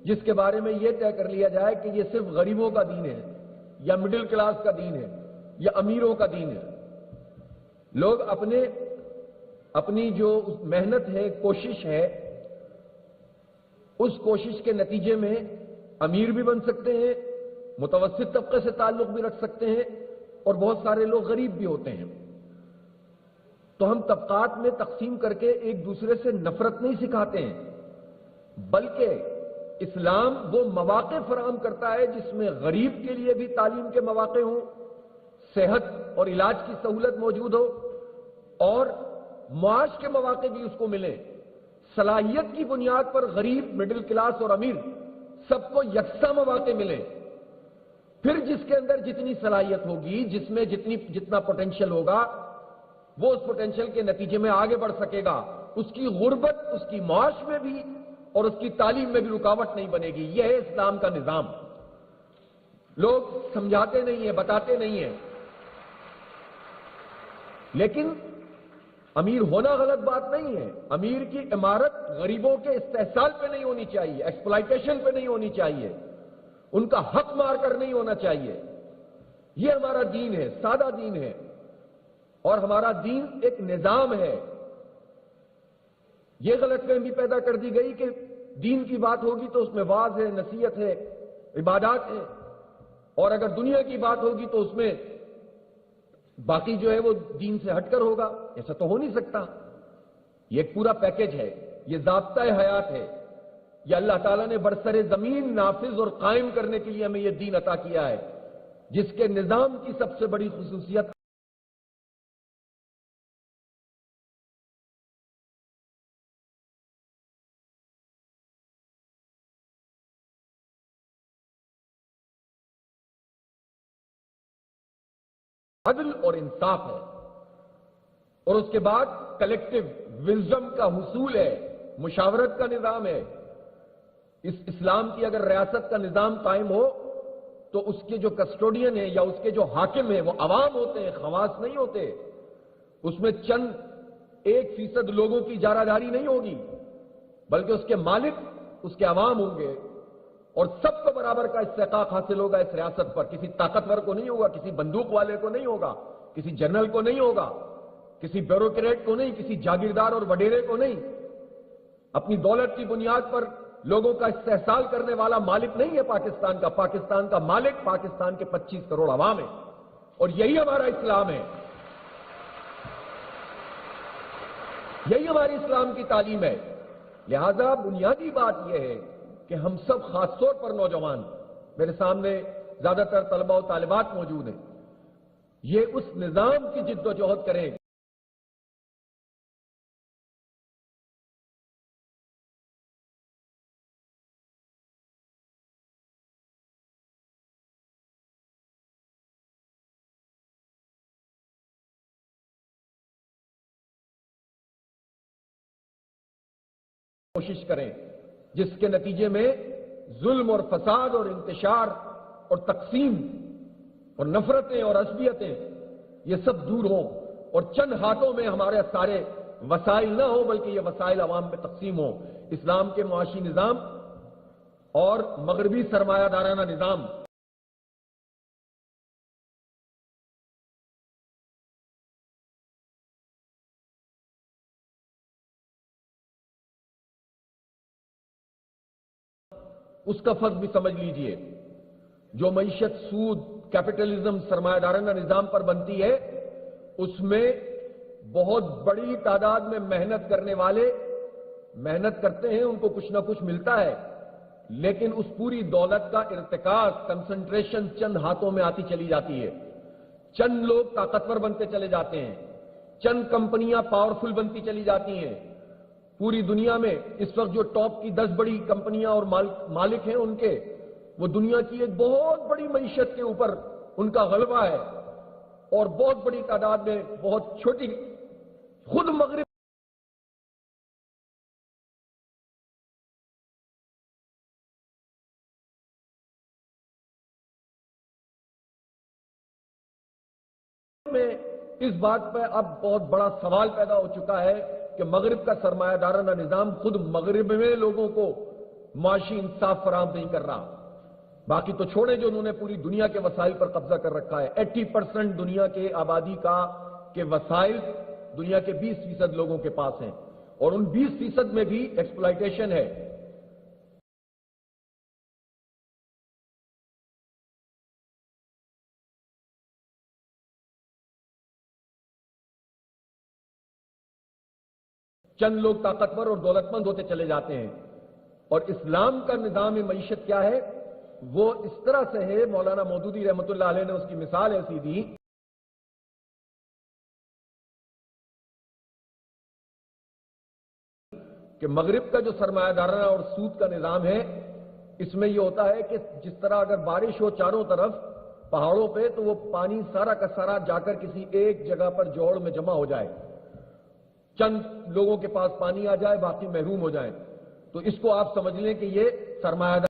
جس کے بارے میں یہ طے کر لیا جائے کہ یہ صرف غریبوں کا دین ہے یا مڈل کلاس کا دین ہے یا امیروں کا دین ہے۔ لوگ اپنی جو محنت ہے، کوشش ہے، اس کوشش کے نتیجے میں امیر بھی بن سکتے ہیں، متوسط طبقے سے تعلق بھی رکھ سکتے ہیں، اور بہت سارے لوگ غریب بھی ہوتے ہیں۔ تو ہم طبقات میں تقسیم کر کے ایک دوسرے سے نفرت نہیں سکھاتے ہیں، بلکہ اسلام وہ مواقع فراہم کرتا ہے جس میں غریب کے لیے بھی تعلیم کے مواقع ہوں، صحت اور علاج کی سہولت موجود ہو، اور معاش کے مواقع بھی اس کو ملیں۔ صلاحیت کی بنیاد پر غریب، مڈل کلاس اور امیر سب کو یکساں مواقع ملیں۔ پھر جس کے اندر جتنی صلاحیت ہوگی، جس میں جتنا پوٹینشیل ہوگا، وہ اس پوٹینشیل کے نتیجے میں آگے بڑھ سکے گا۔ اس کی غربت اس کی معاش میں بھی اور اس کی تعلیم میں بھی رکاوٹ نہیں بنے گی۔ یہ ہے اسلام کا نظام۔ لوگ سمجھاتے نہیں ہیں، بتاتے نہیں ہیں، لیکن امیر ہونا غلط بات نہیں ہے۔ امیر کی عمارت غریبوں کے استحصال پہ نہیں ہونی چاہیے، ایکسپلائٹیشن پہ نہیں ہونی چاہیے، ان کا حق مار کر نہیں ہونا چاہیے۔ یہ ہمارا دین ہے، سادہ دین ہے، اور ہمارا دین ایک نظام ہے۔ یہ غلط فہمی پیدا کر دی گئی کہ دین کی بات ہوگی تو اس میں واعظ ہے، نصیحت ہے، عبادات ہے، اور اگر دنیا کی بات ہوگی تو اس میں باقی جو ہے وہ دین سے ہٹ کر ہوگا۔ ایسا تو ہو نہیں سکتا۔ یہ ایک پورا پیکج ہے، یہ ضابطۂ حیات ہے، یہ اللہ تعالیٰ نے برسر زمین نافذ اور قائم کرنے کے لیے ہمیں یہ دین عطا کیا ہے، جس کے نظام کی سب سے بڑی خصوصیت عدل اور انصاف ہے، اور اس کے بعد کلیکٹو وزڈم کا حصول ہے، مشاورت کا نظام ہے۔ اس اسلام کی اگر ریاست کا نظام قائم ہو تو اس کے جو کسٹوڈین ہیں یا اس کے جو حاکم ہیں وہ عوام ہوتے ہیں، خواص نہیں ہوتے۔ اس میں چند 1% لوگوں کی جارحداری نہیں ہوگی، بلکہ اس کے مالک اس کے عوام ہوں گے، اور سب کو برابر کا استحقاق حاصل ہوگا اس ریاست پر۔ کسی طاقتور کو نہیں ہوگا، کسی بندوق والے کو نہیں ہوگا، کسی جنرل کو نہیں ہوگا، کسی بیوروکریٹ کو نہیں، کسی جاگیردار اور وڈیرے کو نہیں۔ اپنی دولت کی بنیاد پر لوگوں کا استحصال کرنے والا مالک نہیں ہے پاکستان کا۔ پاکستان کا مالک پاکستان کے 25 کروڑ عوام ہے، اور یہی ہمارا اسلام ہے، یہی ہماری اسلام کی تعلیم ہے۔ لہذا بنیادی بات یہ ہے کہ ہم سب، خاص طور پر نوجوان، میرے سامنے زیادہ تر طلبہ و طالبات موجود ہیں، یہ اس نظام کی جد و جہد کریں کوشش کریں، جس کے نتیجے میں ظلم اور فساد اور انتشار اور تقسیم اور نفرتیں اور عصبیتیں یہ سب دور ہوں، اور چند ہاتھوں میں ہمارے سارے وسائل نہ ہوں، بلکہ یہ وسائل عوام میں تقسیم ہوں۔ اسلام کے معاشی نظام اور مغربی سرمایہ دارانہ نظام اس کا فرق بھی سمجھ لیجئے۔ جو معیشت سود، کیپٹلزم، سرمایہ دارانہ نظام پر بنتی ہے، اس میں بہت بڑی تعداد میں محنت کرنے والے محنت کرتے ہیں، ان کو کچھ نہ کچھ ملتا ہے، لیکن اس پوری دولت کا ارتکاز، کنسنٹریشن چند ہاتھوں میں آتی چلی جاتی ہے۔ چند لوگ طاقتور بنتے چلے جاتے ہیں، چند کمپنیاں پاورفل بنتی چلی جاتی ہیں۔ پوری دنیا میں اس وقت جو ٹاپ کی 10 بڑی کمپنیاں اور مالک ہیں ان کے، وہ دنیا کی ایک بہت بڑی معیشت کے اوپر ان کا غلبہ ہے، اور بہت بڑی تعداد میں بہت چھوٹی، خود مغرب میں اس بات پہ اب بہت بڑا سوال پیدا ہو چکا ہے کہ مغرب کا سرمایہ دارانہ نظام خود مغرب میں لوگوں کو معاشی انصاف فراہم نہیں کر رہا. باقی تو چھوڑیں جو انہوں نے پوری دنیا کے وسائل پر قبضہ کر رکھا ہے. 80% دنیا کے آبادی کے وسائل دنیا کے 20% لوگوں کے پاس ہیں اور ان 20% میں بھی ایکسپلائٹیشن ہے. چند لوگ طاقتور اور دولت مند ہوتے چلے جاتے ہیں. اور اسلام کا نظام معیشت کیا ہے؟ وہ اس طرح سے ہے، مولانا مودودی رحمۃ اللہ علیہ نے اس کی مثال ایسی دی کہ مغرب کا جو سرمایہ دارانہ اور سود کا نظام ہے، اس میں یہ ہوتا ہے کہ جس طرح اگر بارش ہو چاروں طرف پہاڑوں پہ تو وہ پانی سارا کا سارا جا کر کسی ایک جگہ پر جوڑ میں جمع ہو جائے، چند لوگوں کے پاس پانی آ جائے، باقی محروم ہو جائیں. تو اس کو آپ سمجھ لیں کہ یہ سرمایہ دار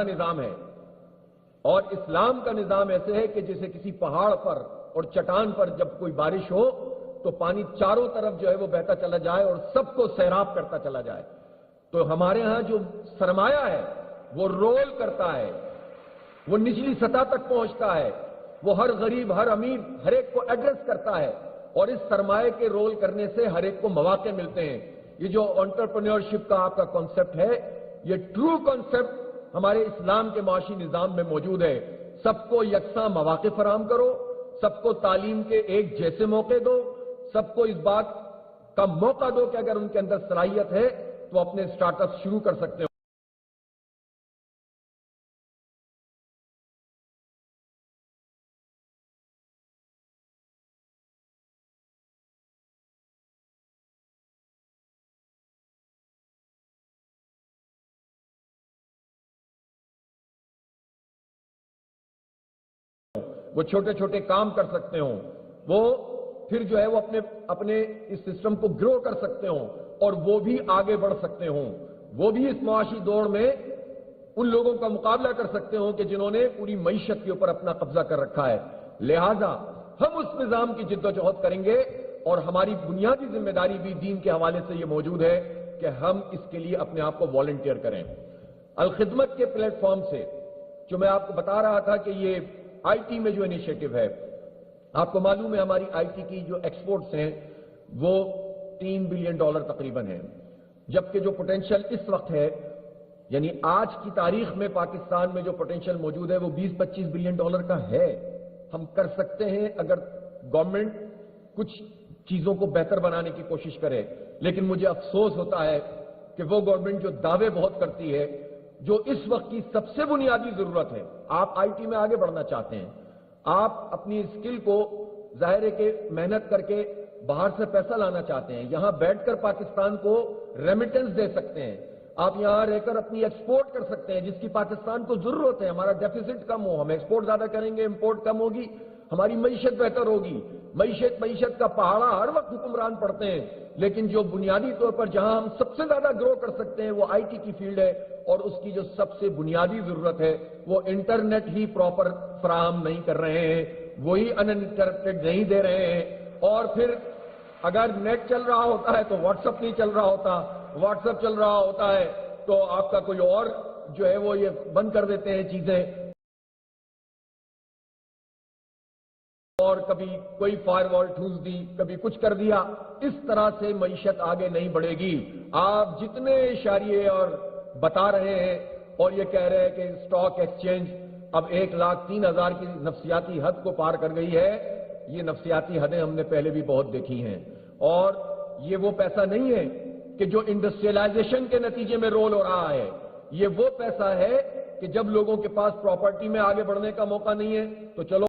نظام ہے اور اسلام کا نظام ایسے ہے کہ جیسے کسی پہاڑ پر اور چٹان پر جب کوئی بارش ہو تو پانی چاروں طرف جو ہے وہ بہتا چلا جائے اور سب کو سیراب کرتا چلا جائے. تو ہمارے ہاں جو سرمایہ ہے وہ رول کرتا ہے، وہ نچلی سطح تک پہنچتا ہے، وہ ہر غریب ہر امیر ہر ایک کو ایڈریس کرتا ہے اور اس سرمایہ کے رول کرنے سے ہر ایک کو مواقع ملتے ہیں. یہ جو انٹرپرینیورشپ کا آپ کا کانسیپٹ ہے، یہ ٹرو کانسیپٹ ہمارے اسلام کے معاشی نظام میں موجود ہے. سب کو یکساں مواقع فراہم کرو، سب کو تعلیم کے ایک جیسے موقع دو، سب کو اس بات کا موقع دو کہ اگر ان کے اندر صلاحیت ہے تو اپنے سٹارٹ اپ شروع کر سکتے ہو. وہ چھوٹے چھوٹے کام کر سکتے ہوں، وہ پھر جو ہے وہ اپنے اس سسٹم کو گرو کر سکتے ہوں اور وہ بھی آگے بڑھ سکتے ہوں. وہ بھی اس معاشی دوڑ میں ان لوگوں کا مقابلہ کر سکتے ہوں کہ جنہوں نے پوری معیشت کے اوپر اپنا قبضہ کر رکھا ہے. لہذا ہم اس نظام کی جد و جہد کریں گے اور ہماری بنیادی ذمہ داری بھی دین کے حوالے سے یہ موجود ہے کہ ہم اس کے لیے اپنے آپ کو والنٹیئر کریں. الخدمت کے پلیٹ فارم سے جو میں آپ کو بتا رہا تھا کہ یہ آئی ٹی میں جو انیشیٹو ہے، آپ کو معلوم ہے ہماری آئی ٹی کی جو ایکسپورٹس ہیں وہ $3 بلین تقریباً ہیں، جبکہ جو پوٹینشیل اس وقت ہے یعنی آج کی تاریخ میں پاکستان میں جو پوٹینشیل موجود ہے وہ $20-25 بلین کا ہے. ہم کر سکتے ہیں اگر گورنمنٹ کچھ چیزوں کو بہتر بنانے کی کوشش کرے. لیکن مجھے افسوس ہوتا ہے کہ وہ گورنمنٹ جو دعوے بہت کرتی ہے، جو اس وقت کی سب سے بنیادی ضرورت ہے، آپ آئی ٹی میں آگے بڑھنا چاہتے ہیں، آپ اپنی اسکل کو ظاہر ہے کہ محنت کر کے باہر سے پیسہ لانا چاہتے ہیں، یہاں بیٹھ کر پاکستان کو ریمیٹنس دے سکتے ہیں، آپ یہاں رہ کر اپنی ایکسپورٹ کر سکتے ہیں جس کی پاکستان کو ضرورت ہے. ہمارا ڈیفیسٹ کم ہو، ہم ایکسپورٹ زیادہ کریں گے، امپورٹ کم ہوگی، ہماری معیشت بہتر ہوگی. معیشت کا پہاڑا ہر وقت حکمران پڑتے ہیں، لیکن جو بنیادی طور پر جہاں ہم سب سے زیادہ گرو کر سکتے ہیں وہ آئی ٹی کی فیلڈ ہے اور اس کی جو سب سے بنیادی ضرورت ہے وہ انٹرنیٹ ہی پراپر فراہم نہیں کر رہے ہیں، وہی ان انٹرپٹڈ نہیں دے رہے ہیں اور پھر اگر نیٹ چل رہا ہوتا ہے تو واٹس ایپ نہیں چل رہا ہوتا، واٹس ایپ چل رہا ہوتا ہے تو آپ کا کوئی اور جو ہے وہ یہ بند کر دیتے ہیں چیزیں، اور کبھی کوئی فائر وال ٹھوس دی، کبھی کچھ کر دیا۔ اس طرح سے معیشت آگے نہیں بڑھے گی۔ آپ جتنے اشاریے اور بتا رہے ہیں اور یہ کہہ رہے ہیں کہ اسٹاک ایکسچینج اب 1,03,000 کی نفسیاتی حد کو پار کر گئی ہے، یہ نفسیاتی حدیں ہم نے پہلے بھی بہت دیکھی ہیں، اور یہ وہ پیسہ نہیں ہے کہ جو انڈسٹریلائزیشن کے نتیجے میں رول ہو رہا ہے، یہ وہ پیسہ ہے کہ جب لوگوں کے پاس پراپرٹی میں آگے بڑھنے کا موقع نہیں ہے تو چلو